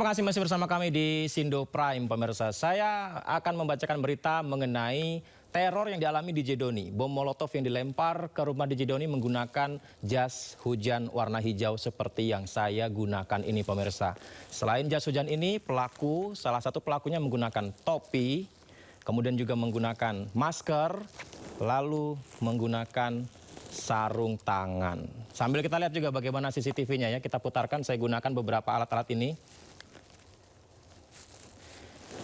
Terima kasih masih bersama kami di Sindo Prime, pemirsa. Saya akan membacakan berita mengenai teror yang dialami DJ Doni. Bom molotov yang dilempar ke rumah DJ Doni menggunakan jas hujan warna hijau seperti yang saya gunakan ini, pemirsa. Selain jas hujan ini, salah satu pelakunya menggunakan topi, kemudian juga menggunakan masker, lalu menggunakan sarung tangan. Sambil kita lihat juga bagaimana CCTV-nya ya, kita putarkan, saya gunakan beberapa alat-alat ini.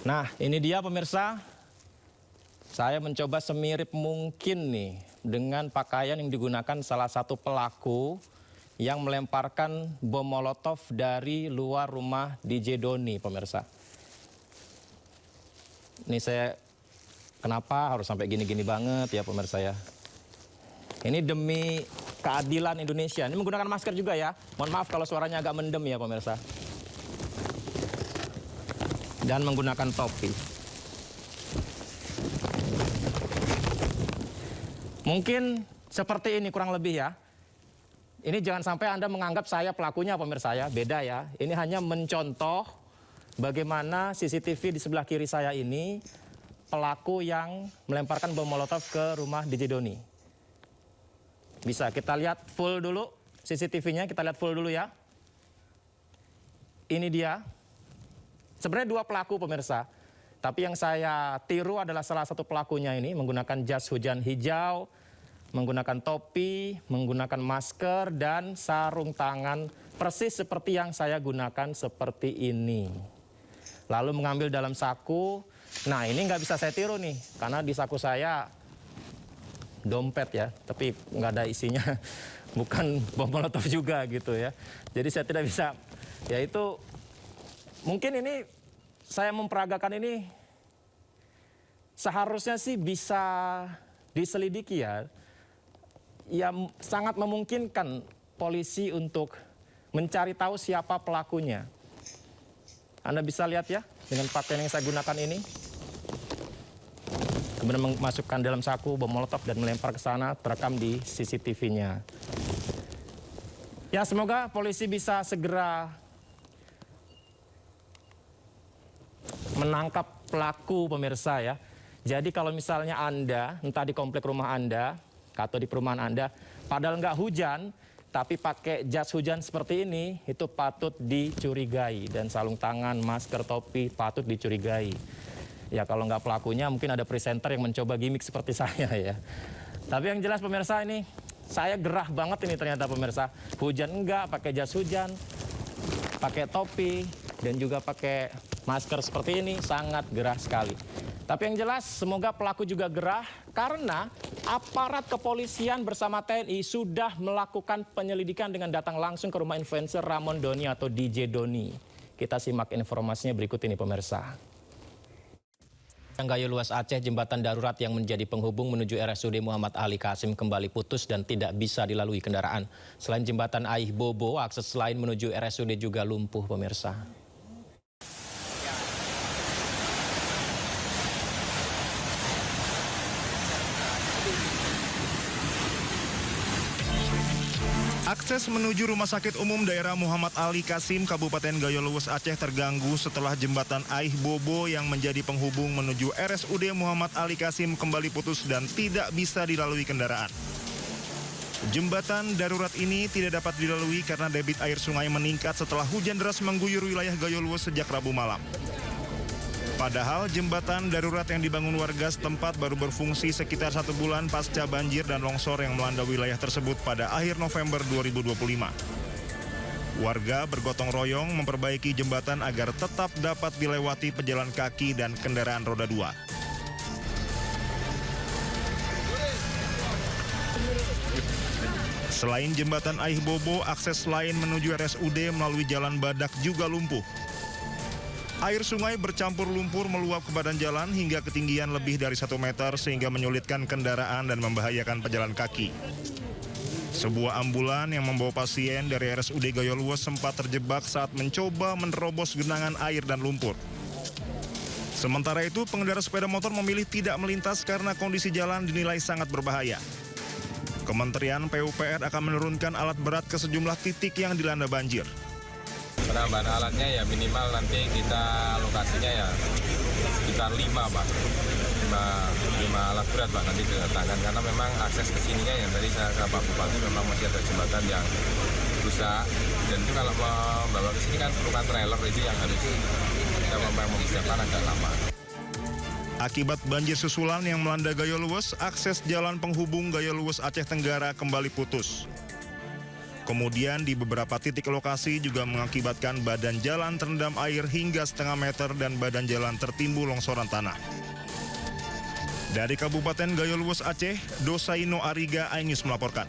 Nah, ini dia pemirsa, saya mencoba semirip mungkin nih dengan pakaian yang digunakan salah satu pelaku yang melemparkan bom molotov dari luar rumah DJ Doni, pemirsa. Ini saya, kenapa harus sampai gini-gini banget ya pemirsa ya. Ini demi keadilan Indonesia. Ini menggunakan masker juga ya. Mohon maaf kalau suaranya agak mendem ya pemirsa. Dan menggunakan topi. Mungkin seperti ini kurang lebih ya. Ini jangan sampai Anda menganggap saya pelakunya pemirsa ya. Beda ya. Ini hanya mencontoh bagaimana CCTV di sebelah kiri saya ini pelaku yang melemparkan bom molotov ke rumah DJ Doni. Bisa kita lihat full dulu CCTV-nya, kita lihat full dulu ya. Ini dia. Sebenarnya dua pelaku pemirsa, tapi yang saya tiru adalah salah satu pelakunya ini menggunakan jas hujan hijau, menggunakan topi, menggunakan masker dan sarung tangan persis seperti yang saya gunakan seperti ini. Lalu mengambil dalam saku, nah ini nggak bisa saya tiru nih, karena di saku saya dompet ya, tapi nggak ada isinya, bukan bom molotov juga gitu ya. Jadi saya tidak bisa, yaitu mungkin ini saya memperagakan ini seharusnya sih bisa diselidiki ya. Ya sangat memungkinkan polisi untuk mencari tahu siapa pelakunya. Anda bisa lihat ya dengan pakaian yang saya gunakan ini. Kemudian memasukkan dalam saku bom molotov dan melempar ke sana, terekam di CCTV-nya. Ya semoga polisi bisa segera menangkap pelaku pemirsa ya. Jadi kalau misalnya Anda, entah di komplek rumah Anda atau di perumahan Anda, padahal nggak hujan, tapi pakai jas hujan seperti ini, itu patut dicurigai. Dan sarung tangan, masker, topi patut dicurigai. Ya kalau nggak pelakunya mungkin ada presenter yang mencoba gimmick seperti saya ya. Tapi yang jelas pemirsa ini, saya gerah banget ini ternyata pemirsa. Hujan enggak, pakai jas hujan, pakai topi, dan juga pakai masker seperti ini, sangat gerah sekali. Tapi yang jelas semoga pelaku juga gerah karena aparat kepolisian bersama TNI sudah melakukan penyelidikan dengan datang langsung ke rumah influencer Ramon Doni atau DJ Doni. Kita simak informasinya berikut ini pemirsa. Gayo Luas Aceh, jembatan darurat yang menjadi penghubung menuju RSUD Muhammad Ali Kasim kembali putus dan tidak bisa dilalui kendaraan. Selain jembatan Aih Bobo, akses lain menuju RSUD juga lumpuh pemirsa. Akses menuju Rumah Sakit Umum Daerah Muhammad Ali Kasim, Kabupaten Gayo Luas Aceh terganggu setelah jembatan Aih Bobo yang menjadi penghubung menuju RSUD Muhammad Ali Kasim kembali putus dan tidak bisa dilalui kendaraan. Jembatan darurat ini tidak dapat dilalui karena debit air sungai meningkat setelah hujan deras mengguyur wilayah Gayo Luas sejak Rabu malam. Padahal jembatan darurat yang dibangun warga setempat baru berfungsi sekitar 1 bulan pasca banjir dan longsor yang melanda wilayah tersebut pada akhir November 2025. Warga bergotong royong memperbaiki jembatan agar tetap dapat dilewati pejalan kaki dan kendaraan roda 2. Selain jembatan Aih Bobo, akses lain menuju RSUD melalui Jalan Badak juga lumpuh. Air sungai bercampur lumpur meluap ke badan jalan hingga ketinggian lebih dari 1 meter sehingga menyulitkan kendaraan dan membahayakan pejalan kaki. Sebuah ambulan yang membawa pasien dari RSUD Gayo Luas sempat terjebak saat mencoba menerobos genangan air dan lumpur. Sementara itu, pengendara sepeda motor memilih tidak melintas karena kondisi jalan dinilai sangat berbahaya. Kementerian PUPR akan menurunkan alat berat ke sejumlah titik yang dilanda banjir. Penambahan alatnya ya minimal nanti kita lokasinya ya sekitar 5 Pak. 5 alat berat Pak nanti didatangkan karena memang akses ke sininya yang tadi saya ke Pak Bupati memang masih ada jembatan yang rusak dan itu kalau membawa ke sini kan perlukan trailer itu yang harus kita memang mempersiapkan agak lama. Akibat banjir susulan yang melanda Gayo Luwes, akses jalan penghubung Gayo Luwes Aceh Tenggara kembali putus. Kemudian di beberapa titik lokasi juga mengakibatkan badan jalan terendam air hingga setengah meter dan badan jalan tertimbul longsoran tanah. Dari Kabupaten Gayo Luwes Aceh, Dosaino Ariga, iNews melaporkan.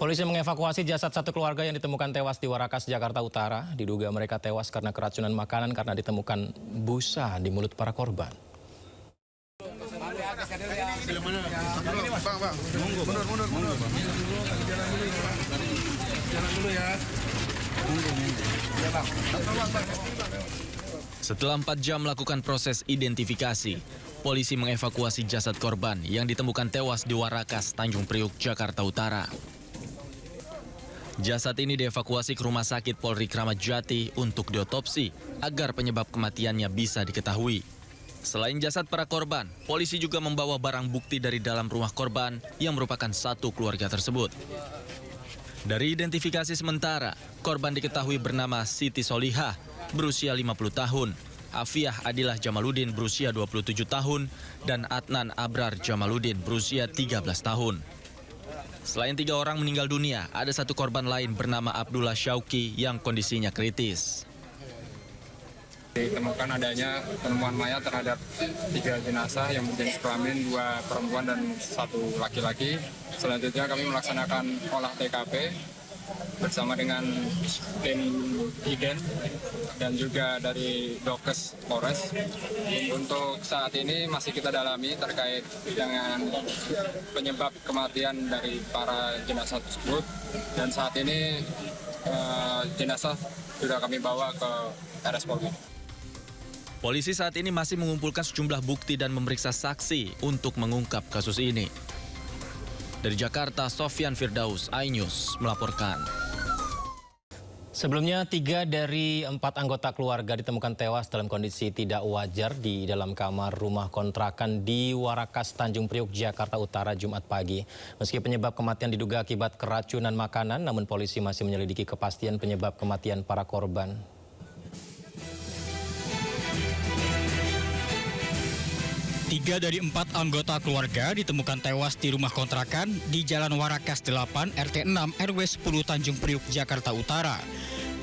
Polisi mengevakuasi jasad satu keluarga yang ditemukan tewas di Warakas, Jakarta Utara. Diduga mereka tewas karena keracunan makanan karena ditemukan busa di mulut para korban. Setelah 4 jam melakukan proses identifikasi, polisi mengevakuasi jasad korban yang ditemukan tewas di Warakas, Tanjung Priuk, Jakarta Utara. Jasad ini dievakuasi ke Rumah Sakit Polri Kramat Jati untuk diotopsi agar penyebab kematiannya bisa diketahui. Selain jasad para korban, polisi juga membawa barang bukti dari dalam rumah korban yang merupakan satu keluarga tersebut. Dari identifikasi sementara, korban diketahui bernama Siti Solihah, berusia 50 tahun, Afiah Adilah Jamaludin berusia 27 tahun, dan Adnan Abrar Jamaludin berusia 13 tahun. Selain 3 orang meninggal dunia, ada satu korban lain bernama Abdullah Syauki yang kondisinya kritis. Ditemukan adanya penemuan mayat terhadap 3 jenazah yang berjenis kelamin, 2 perempuan dan 1 laki-laki. Selanjutnya kami melaksanakan olah TKP bersama dengan tim IDEN dan juga dari Dokes Polres. Untuk saat ini masih kita dalami terkait dengan penyebab kematian dari para jenazah tersebut. Dan saat ini jenazah sudah kami bawa ke RS Polri. Polisi saat ini masih mengumpulkan sejumlah bukti dan memeriksa saksi untuk mengungkap kasus ini. Dari Jakarta, Sofyan Firdaus, iNews melaporkan. Sebelumnya, 3 dari 4 anggota keluarga ditemukan tewas dalam kondisi tidak wajar di dalam kamar rumah kontrakan di Warakas, Tanjung Priuk, Jakarta Utara, Jumat pagi. Meski penyebab kematian diduga akibat keracunan makanan, namun polisi masih menyelidiki kepastian penyebab kematian para korban. Tiga dari 4 anggota keluarga ditemukan tewas di rumah kontrakan di Jalan Warakas 8 RT 6 RW 10 Tanjung Priuk, Jakarta Utara.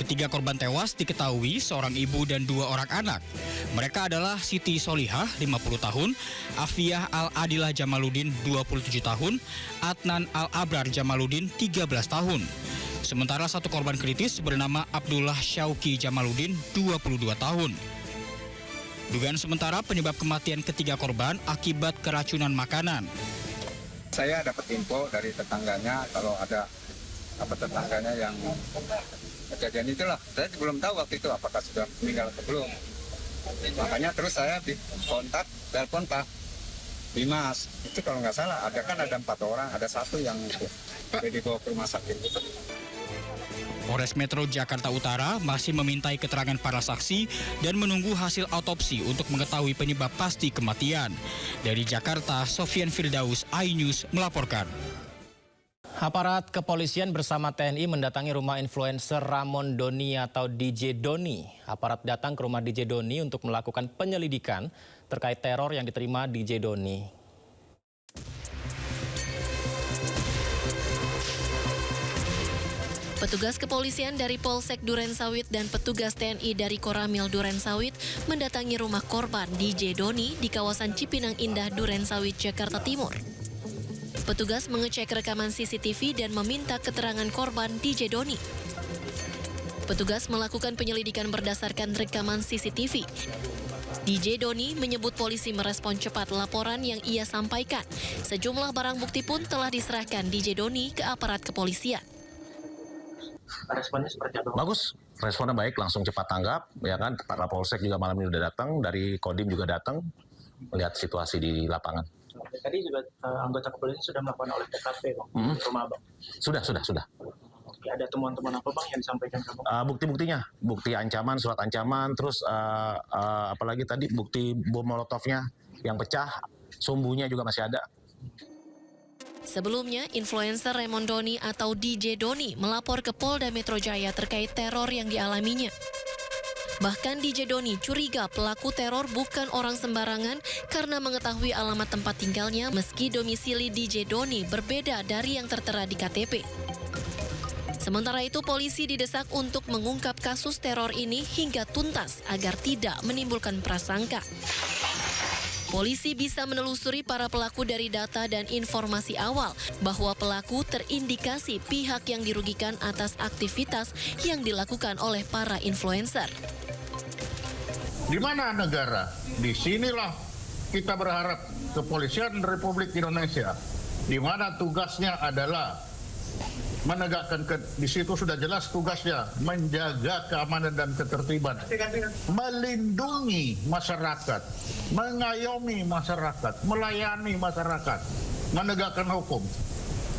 Ketiga korban tewas diketahui seorang ibu dan 2 orang anak. Mereka adalah Siti Solihah 50 tahun, Afiah Al-Adilah Jamaludin 27 tahun, Adnan Al-Abrar Jamaludin 13 tahun. Sementara satu korban kritis bernama Abdullah Syauki Jamaludin 22 tahun. Dugaan sementara penyebab kematian ketiga korban akibat keracunan makanan. Saya dapat info dari tetangganya kalau ada tetangganya yang kejadian itulah. Saya belum tahu waktu itu apakah sudah meninggal atau belum. Makanya terus saya kontak, telepon Pak Dimas. Itu kalau nggak salah ada 4 orang, ada 1 yang sudah dibawa ke rumah sakit. Polres Metro Jakarta Utara masih memintai keterangan para saksi dan menunggu hasil autopsi untuk mengetahui penyebab pasti kematian. Dari Jakarta, Sofyan Firdaus, iNews melaporkan. Aparat kepolisian bersama TNI mendatangi rumah influencer Ramon Doni atau DJ Doni. Aparat datang ke rumah DJ Doni untuk melakukan penyelidikan terkait teror yang diterima DJ Doni. Petugas kepolisian dari Polsek Durensawit dan petugas TNI dari Koramil Durensawit mendatangi rumah korban DJ Doni di kawasan Cipinang Indah, Durensawit, Jakarta Timur. Petugas mengecek rekaman CCTV dan meminta keterangan korban DJ Doni. Petugas melakukan penyelidikan berdasarkan rekaman CCTV. DJ Doni menyebut polisi merespon cepat laporan yang ia sampaikan. Sejumlah barang bukti pun telah diserahkan DJ Doni ke aparat kepolisian. Responnya seperti apa? Bagus, responnya baik, langsung cepat tanggap, ya kan. Para Polsek juga malam ini sudah datang, dari Kodim juga datang melihat situasi di lapangan. Tadi juga anggota kepolisian sudah melakukan olah TKP, rumah Abang. Sudah. Ada temuan-temuan apa Bang yang disampaikan ke Bang? Bukti-buktinya, bukti ancaman, surat ancaman, terus apalagi tadi bukti bom molotovnya yang pecah, sumbunya juga masih ada. Sebelumnya, influencer Raymond Doni atau DJ Doni melapor ke Polda Metro Jaya terkait teror yang dialaminya. Bahkan DJ Doni curiga pelaku teror bukan orang sembarangan karena mengetahui alamat tempat tinggalnya meski domisili DJ Doni berbeda dari yang tertera di KTP. Sementara itu, polisi didesak untuk mengungkap kasus teror ini hingga tuntas agar tidak menimbulkan prasangka. Polisi bisa menelusuri para pelaku dari data dan informasi awal bahwa pelaku terindikasi pihak yang dirugikan atas aktivitas yang dilakukan oleh para influencer. Di mana negara? Di sinilah kita berharap Kepolisian Republik Indonesia, di mana tugasnya adalah menegakkan, di situ sudah jelas tugasnya, menjaga keamanan dan ketertiban, melindungi masyarakat, mengayomi masyarakat, melayani masyarakat, menegakkan hukum.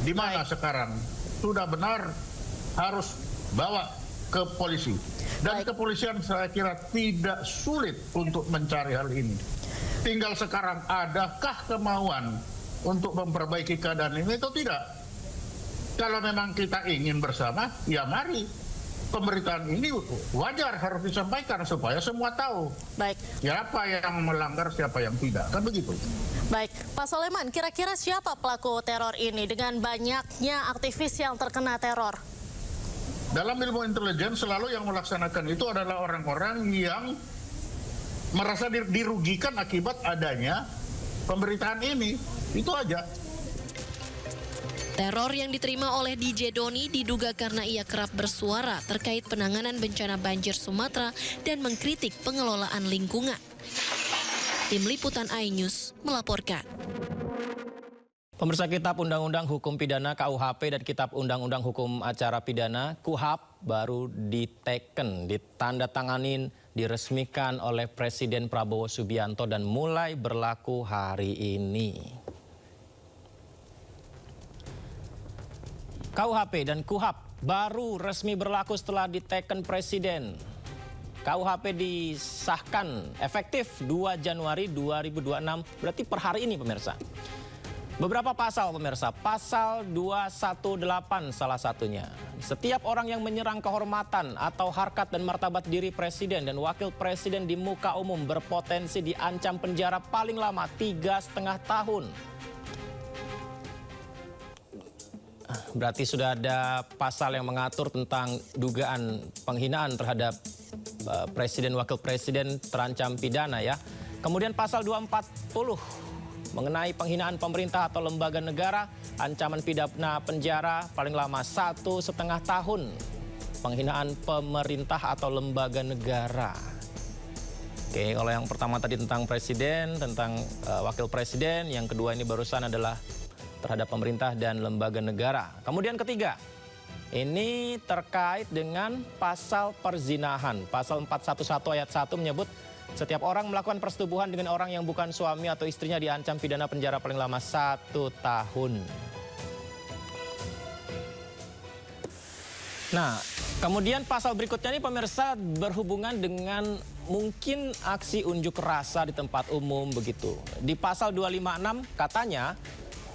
Di mana sekarang sudah benar harus bawa ke polisi. Dan kepolisian saya kira tidak sulit untuk mencari hal ini. Tinggal sekarang adakah kemauan untuk memperbaiki keadaan ini atau tidak? Kalau memang kita ingin bersama, ya mari. Pemberitaan ini wajar harus disampaikan supaya semua tahu. Baik. Siapa yang melanggar, siapa yang tidak. Kan begitu. Baik, Pak Soleman, kira-kira siapa pelaku teror ini dengan banyaknya aktivis yang terkena teror? Dalam ilmu intelijen selalu yang melaksanakan itu adalah orang-orang yang merasa dirugikan akibat adanya pemberitaan ini. Itu aja. Teror yang diterima oleh DJ Doni diduga karena ia kerap bersuara terkait penanganan bencana banjir Sumatera dan mengkritik pengelolaan lingkungan. Tim Liputan iNews melaporkan. Pemirsa, Kitab Undang-Undang Hukum Pidana KUHP dan Kitab Undang-Undang Hukum Acara Pidana KUHAP baru diteken, ditandatanganin, diresmikan oleh Presiden Prabowo Subianto dan mulai berlaku hari ini. KUHP dan KUHAP baru resmi berlaku setelah diteken Presiden. KUHP disahkan efektif 2 Januari 2026, berarti per hari ini pemirsa. Beberapa pasal pemirsa, pasal 218 salah satunya. Setiap orang yang menyerang kehormatan atau harkat dan martabat diri presiden dan wakil presiden di muka umum berpotensi diancam penjara paling lama 3,5 tahun. Berarti sudah ada pasal yang mengatur tentang dugaan penghinaan terhadap presiden wakil presiden terancam pidana ya. Kemudian pasal 240 mengenai penghinaan pemerintah atau lembaga negara, ancaman pidana penjara paling lama 1,5 tahun. Penghinaan pemerintah atau lembaga negara. Oke, kalau yang pertama tadi tentang presiden, tentang wakil presiden, yang kedua ini barusan adalah terhadap pemerintah dan lembaga negara. Kemudian ketiga, ini terkait dengan pasal perzinahan. Pasal 411 ayat 1 menyebut setiap orang melakukan persetubuhan dengan orang yang bukan suami atau istrinya diancam pidana penjara paling lama 1 tahun. Nah, kemudian pasal berikutnya ini pemirsa berhubungan dengan mungkin aksi unjuk rasa di tempat umum begitu. Di pasal 256 katanya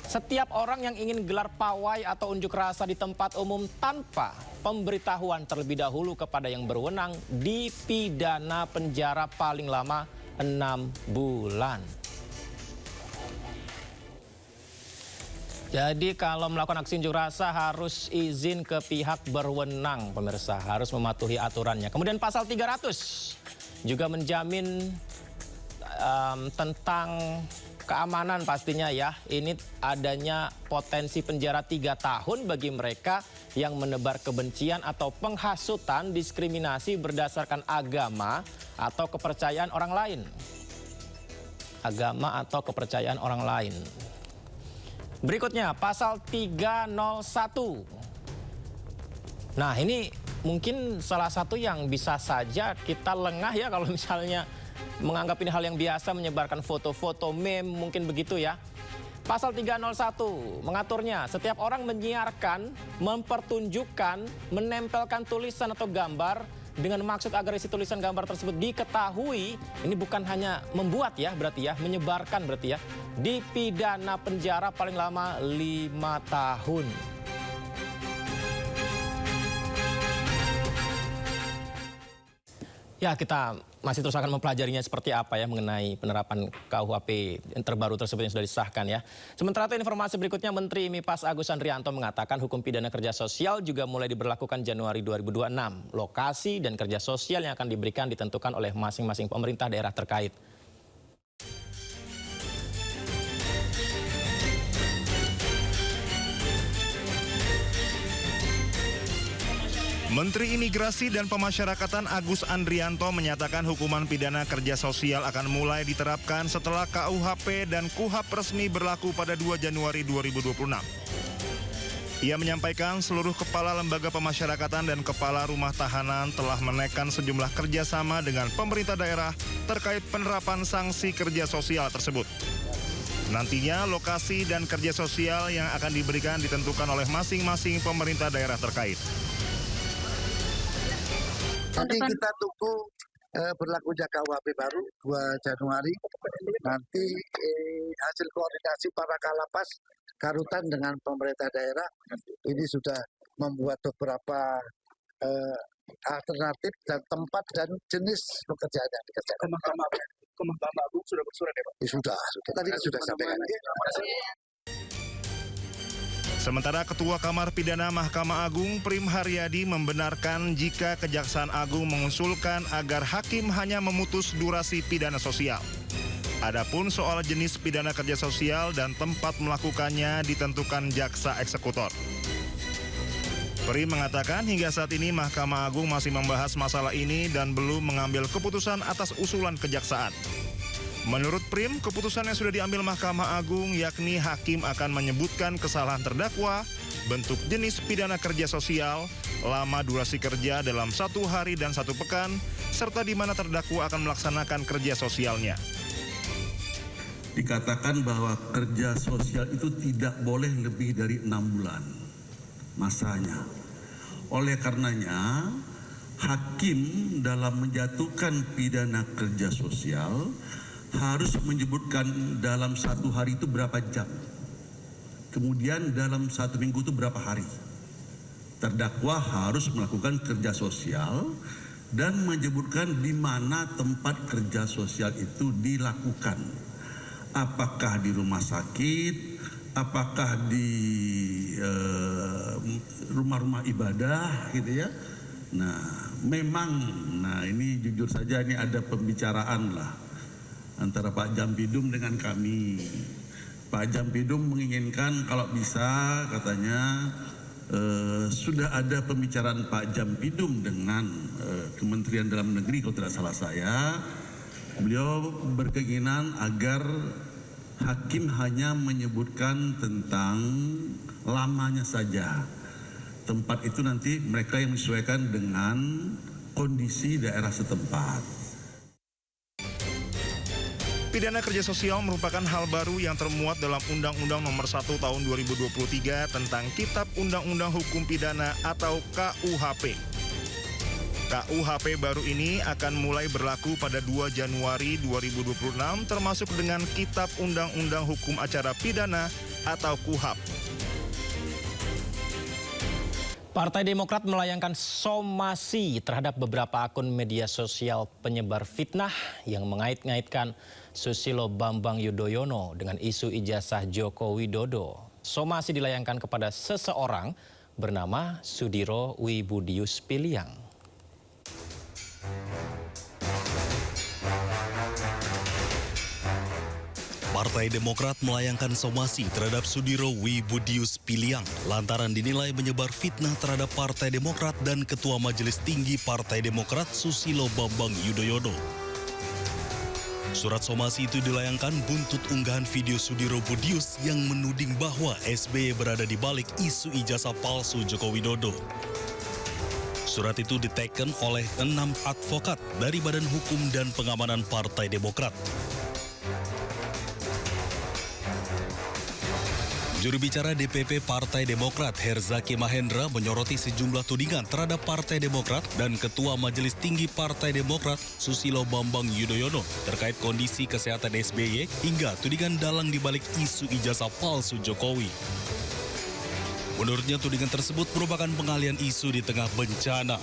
setiap orang yang ingin gelar pawai atau unjuk rasa di tempat umum tanpa pemberitahuan terlebih dahulu kepada yang berwenang dipidana penjara paling lama 6 bulan. Jadi kalau melakukan aksi unjuk rasa harus izin ke pihak berwenang pemirsa, harus mematuhi aturannya. Kemudian pasal 300 juga menjamin tentang keamanan pastinya ya. Ini adanya potensi penjara 3 tahun bagi mereka yang menebar kebencian atau penghasutan diskriminasi berdasarkan agama atau kepercayaan orang lain. Agama atau kepercayaan orang lain. Berikutnya pasal 301. Nah, ini mungkin salah satu yang bisa saja kita lengah ya kalau misalnya menganggap ini hal yang biasa, menyebarkan foto-foto, meme, mungkin begitu ya. Pasal 301 mengaturnya setiap orang menyiarkan, mempertunjukkan, menempelkan tulisan atau gambar dengan maksud agar isi tulisan gambar tersebut diketahui, ini bukan hanya membuat ya berarti ya, menyebarkan berarti ya, dipidana penjara paling lama 5 tahun. Ya, kita masih terus akan mempelajarinya seperti apa ya mengenai penerapan KUHP yang terbaru tersebut yang sudah disahkan ya. Sementara itu informasi berikutnya, Menteri MIPAS Agus Andrianto mengatakan hukum pidana kerja sosial juga mulai diberlakukan Januari 2026. Lokasi dan kerja sosial yang akan diberikan ditentukan oleh masing-masing pemerintah daerah terkait. Menteri Imigrasi dan Pemasyarakatan Agus Andrianto menyatakan hukuman pidana kerja sosial akan mulai diterapkan setelah KUHP dan KUHAP resmi berlaku pada 2 Januari 2026. Ia menyampaikan seluruh kepala lembaga pemasyarakatan dan kepala rumah tahanan telah menaikkan sejumlah kerjasama dengan pemerintah daerah terkait penerapan sanksi kerja sosial tersebut. Nantinya lokasi dan kerja sosial yang akan diberikan ditentukan oleh masing-masing pemerintah daerah terkait. Nanti kita tunggu berlakunya KUHP baru 2 Januari. Nanti hasil koordinasi para kalapas Karutan dengan pemerintah daerah ini sudah membuat beberapa alternatif dan tempat dan jenis pekerjaan yang dikerjakan. Mahkamah Agung sudah bersurat ya Pak? Sudah. Tadi sudah sampaikan. Sementara Ketua Kamar Pidana Mahkamah Agung Prim Haryadi membenarkan jika Kejaksaan Agung mengusulkan agar hakim hanya memutus durasi pidana sosial. Adapun soal jenis pidana kerja sosial dan tempat melakukannya ditentukan jaksa eksekutor. Prim mengatakan hingga saat ini Mahkamah Agung masih membahas masalah ini dan belum mengambil keputusan atas usulan kejaksaan. Menurut Prim, keputusan yang sudah diambil Mahkamah Agung yakni hakim akan menyebutkan kesalahan terdakwa, bentuk jenis pidana kerja sosial, lama durasi kerja dalam 1 hari dan 1 pekan, serta di mana terdakwa akan melaksanakan kerja sosialnya. Dikatakan bahwa kerja sosial itu tidak boleh lebih dari 6 bulan masanya. Oleh karenanya, hakim dalam menjatuhkan pidana kerja sosial harus menyebutkan dalam 1 hari itu berapa jam. Kemudian dalam 1 minggu itu berapa hari. Terdakwa harus melakukan kerja sosial dan menyebutkan di mana tempat kerja sosial itu dilakukan. Apakah di rumah sakit, apakah di rumah-rumah ibadah gitu ya. Nah, memang ini jujur saja ini ada pembicaraan lah antara Pak Jampidum dengan kami. Pak Jampidum menginginkan kalau bisa katanya sudah ada pembicaraan Pak Jampidum dengan Kementerian Dalam Negeri kalau tidak salah saya. Beliau berkeinginan agar hakim hanya menyebutkan tentang lamanya saja. Tempat itu nanti mereka yang menyesuaikan dengan kondisi daerah setempat. Pidana kerja sosial merupakan hal baru yang termuat dalam Undang-Undang Nomor 1 Tahun 2023 tentang Kitab Undang-Undang Hukum Pidana atau KUHP. KUHP baru ini akan mulai berlaku pada 2 Januari 2026 termasuk dengan Kitab Undang-Undang Hukum Acara Pidana atau KUHAP. Partai Demokrat melayangkan somasi terhadap beberapa akun media sosial penyebar fitnah yang mengait-ngaitkan Susilo Bambang Yudhoyono dengan isu ijazah Joko Widodo. Somasi dilayangkan kepada seseorang bernama Sudiro Wibudius Piliang. Partai Demokrat melayangkan somasi terhadap Sudiro Wibudius Piliang lantaran dinilai menyebar fitnah terhadap Partai Demokrat dan Ketua Majelis Tinggi Partai Demokrat Susilo Bambang Yudhoyono. Surat somasi itu dilayangkan buntut unggahan video Sudiro Budius yang menuding bahwa SBY berada di balik isu ijazah palsu Joko Widodo. Surat itu diteken oleh 6 advokat dari Badan Hukum dan Pengamanan Partai Demokrat. Juru bicara DPP Partai Demokrat Herzaki Mahendra menyoroti sejumlah tudingan terhadap Partai Demokrat dan Ketua Majelis Tinggi Partai Demokrat Susilo Bambang Yudhoyono terkait kondisi kesehatan SBY hingga tudingan dalang dibalik isu ijazah palsu Jokowi. Menurutnya tudingan tersebut merupakan pengalian isu di tengah bencana.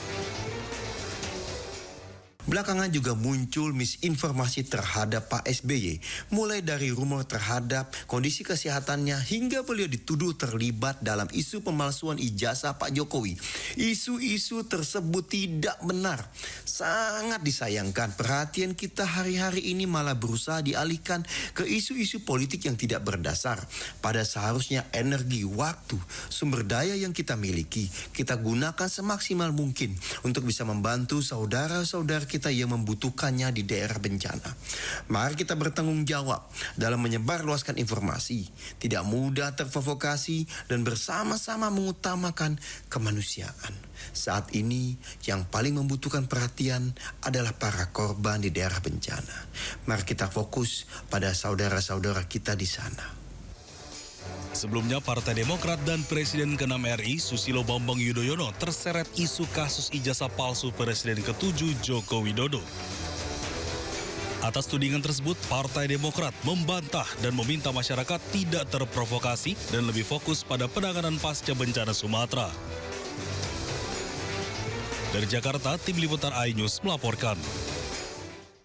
Belakangan juga muncul misinformasi terhadap Pak SBY, mulai dari rumor terhadap kondisi kesehatannya hingga beliau dituduh terlibat dalam isu pemalsuan ijazah Pak Jokowi. Isu-isu tersebut tidak benar. Sangat disayangkan perhatian kita hari-hari ini malah berusaha dialihkan ke isu-isu politik yang tidak berdasar. Pada seharusnya energi, waktu, sumber daya yang kita miliki, kita gunakan semaksimal mungkin untuk bisa membantu saudara-saudara kita yang membutuhkannya di daerah bencana. Mari kita bertanggung jawab dalam menyebarluaskan informasi, tidak mudah terprovokasi dan bersama-sama mengutamakan kemanusiaan. Saat ini yang paling membutuhkan perhatian adalah para korban di daerah bencana. Mari kita fokus pada saudara-saudara kita di sana. Sebelumnya, Partai Demokrat dan Presiden ke-6 RI Susilo Bambang Yudhoyono terseret isu kasus ijazah palsu Presiden ke-7 Joko Widodo. Atas tudingan tersebut, Partai Demokrat membantah dan meminta masyarakat tidak terprovokasi dan lebih fokus pada penanganan pasca bencana Sumatera. Dari Jakarta, Tim Liputan iNews melaporkan.